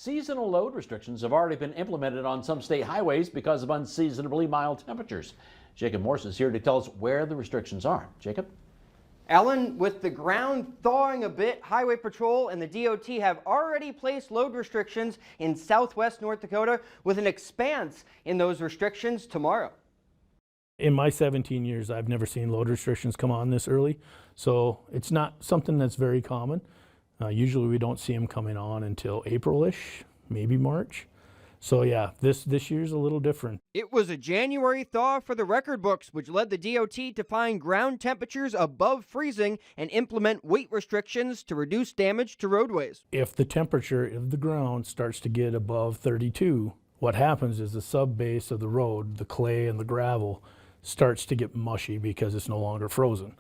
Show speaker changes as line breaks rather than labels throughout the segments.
Seasonal load restrictions have already been implemented on some state highways because of unseasonably mild temperatures. Jacob Morse is here to tell us where the restrictions are. Jacob?
Alan, with the ground thawing a bit, Highway Patrol and the DOT have already placed load restrictions in southwest North Dakota, with an expanse in those restrictions tomorrow.
In my 17 years, I've never seen load restrictions come on this early, so it's not something that's very common. Usually we don't see them coming on until April-ish, maybe March. So yeah, this year's a little different.
It was a January thaw for the record books, which led the DOT to find ground temperatures above freezing and implement weight restrictions to reduce damage to roadways.
If the temperature of the ground starts to get above 32, what happens is the sub-base of the road, the clay and the gravel, starts to get mushy because it's no longer frozen.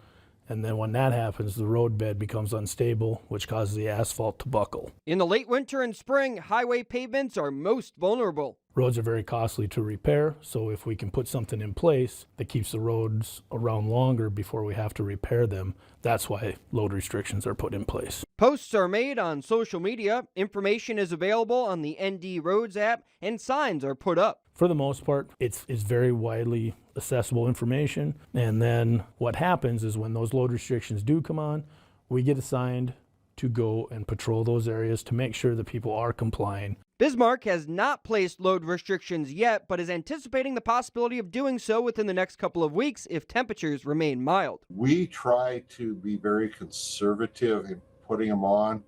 And then when that happens, the road bed becomes unstable, which causes the asphalt to buckle.
In the late winter and spring, highway pavements are most vulnerable.
Roads are very costly to repair, so if we can put something in place that keeps the roads around longer before we have to repair them, that's why load restrictions are put in place.
Posts are made on social media, information is available on the ND Roads app, and signs are put up.
For the most part, it's very widely accessible information. And then what happens is when those load restrictions do come on, we get assigned to go and patrol those areas to make sure that people are complying.
Bismarck has not placed load restrictions yet, but is anticipating the possibility of doing so within the next couple of weeks if temperatures remain mild.
We try to be very conservative in putting them on,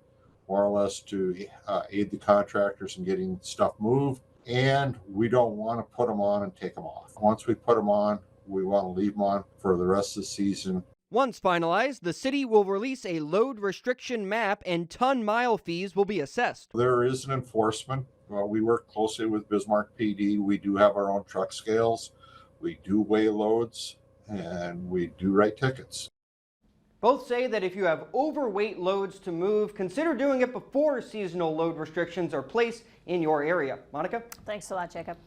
more or less to aid the contractors in getting stuff moved. And we don't want to put them on and take them off. Once we put them on, we want to leave them on for the rest of the season.
Once finalized, the city will release a load restriction map and ton-mile fees will be assessed.
There is an enforcement. We work closely with Bismarck PD. We do have our own truck scales. We do weigh loads, and we do write tickets.
Both say that if you have overweight loads to move, consider doing it before seasonal load restrictions are placed in your area. Monica?
Thanks a lot, Jacob.